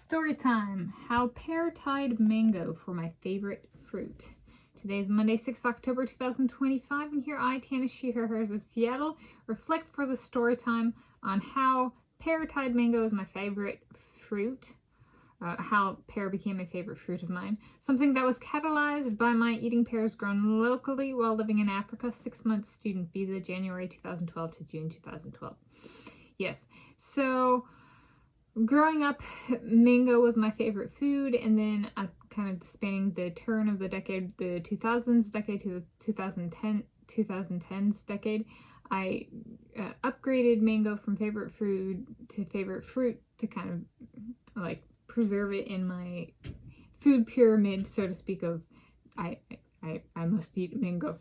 Story time. How pear tied mango for my favorite fruit. Today is Monday, 6th October 2025, and here I, Tanis Coralee of Seattle, reflect for the story time on how pear tied mango is my favorite fruit. How pear became a favorite fruit of mine. Something that was catalyzed by my eating pears grown locally while living in Africa. 6-month student visa, January 2012 to June 2012. Yes, so growing up, mango was my favorite food, and then kind of spanning the turn of the decade, the 2000s decade to the 2010s decade, I upgraded mango from favorite food to favorite fruit to kind of like preserve it in my food pyramid, so to speak, of I must eat mango.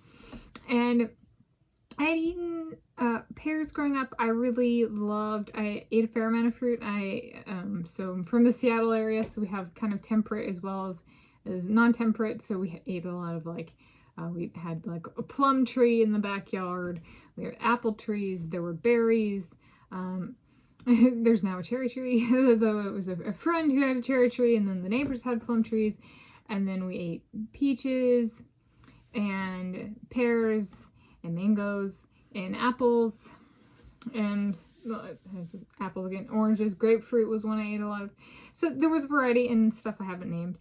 And I had eaten pears growing up. I ate a fair amount of fruit. So I'm from the Seattle area, so we have kind of temperate as well as non-temperate. So we ate a lot of we had like a plum tree in the backyard. We had apple trees. There were berries. There's now a cherry tree, though it was a friend who had a cherry tree, and then the neighbors had plum trees. And then we ate peaches and pears and mangoes and apples and apples again, oranges, grapefruit was one I ate a lot of. So there was variety and stuff I haven't named.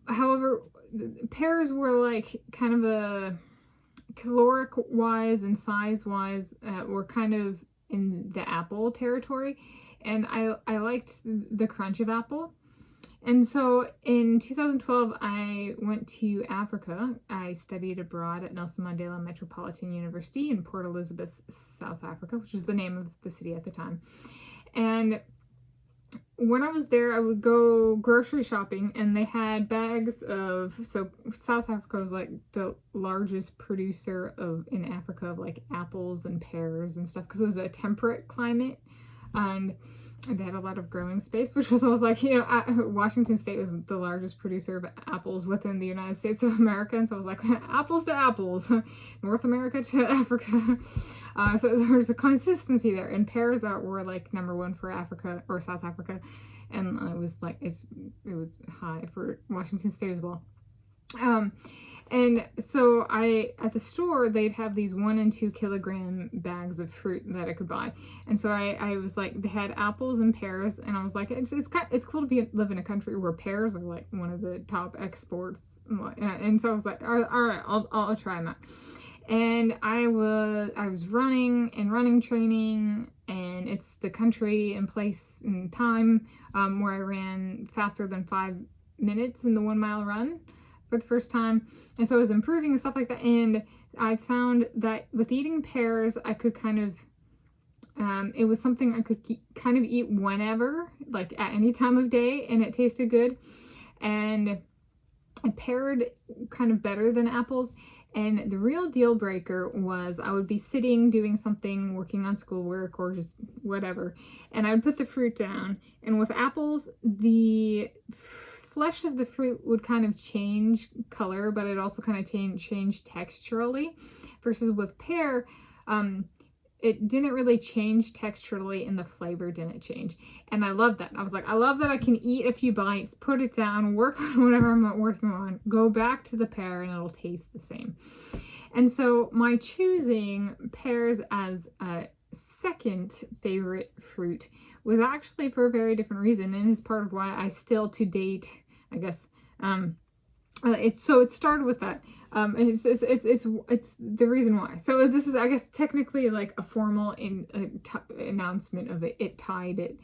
However, pears were like kind of a caloric wise and size wise were kind of in the apple territory, and I liked the crunch of apple. And so in 2012, I went to Africa. I studied abroad at Nelson Mandela Metropolitan University in Port Elizabeth, South Africa, which was the name of the city at the time. And when I was there, I would go grocery shopping, and they had bags of, so South Africa was like the largest producer in Africa of like apples and pears and stuff, because it was a temperate climate. And they had a lot of growing space, which was always like, Washington State was the largest producer of apples within the United States of America. And so I was like, apples to apples, North America to Africa. So there was a consistency there. And pears were like #1 for Africa or South Africa. And it was like, it was high for Washington State as well. And so at the store, they'd have these 1 and 2 kilogram bags of fruit that I could buy. And so I was like, they had apples and pears, and I was like, it's cool to live in a country where pears are like one of the top exports. And so I was like, all right, I'll try that. And I was running training, and it's the country and place and time where I ran faster than 5 minutes in the 1 mile run for the first time. And so I was improving and stuff like that, and I found that with eating pears, I could kind of it was something I could kind of eat whenever, like at any time of day, and it tasted good. And I paired kind of better than apples. And the real deal breaker was I would be sitting doing something, working on schoolwork or just whatever, and I would put the fruit down. And with apples, the flesh of the fruit would kind of change color, but it also kind of change texturally, versus with pear, it didn't really change texturally, and the flavor didn't change. And I love that. I was like, I love that I can eat a few bites, put it down, work on whatever I'm working on, go back to the pear, and it'll taste the same. And so my choosing pears as a second favorite fruit was actually for a very different reason, and is part of why I still to date, I guess, it started with that. It's the reason why. So this is, I guess, technically like a formal announcement of it. It tied it.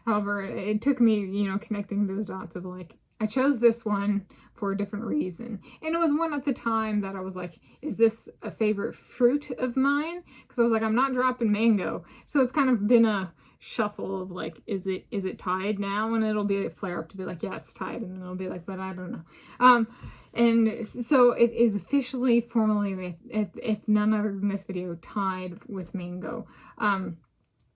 However, it took me, connecting those dots of like, I chose this one for a different reason. And it was one at the time that I was like, is this a favorite fruit of mine? Because I was like, I'm not dropping mango. So it's kind of been a shuffle of like, is it tied now? And it'll be a flare up to be like, yeah, it's tied. And then it'll be like, but I don't know. And so it is officially, formally, if none other than this video, tied with mango.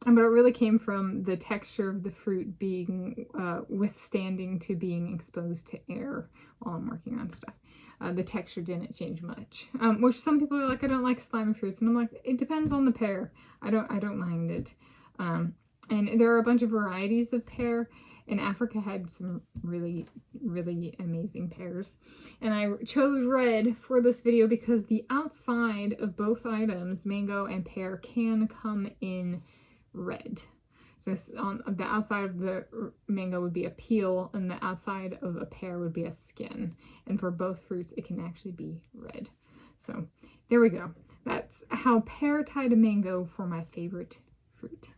But it really came from the texture of the fruit being withstanding to being exposed to air while I'm working on stuff. The texture didn't change much, which some people are like, I don't like slimy fruits, and I'm like, it depends on the pear. I don't mind it. And there are a bunch of varieties of pear, and Africa had some really, really amazing pears. And I chose red for this video because the outside of both items, mango and pear, can come in red. So on the outside of the mango would be a peel, and the outside of a pear would be a skin. And for both fruits, it can actually be red. So there we go. That's how pear tied a mango for my favorite fruit.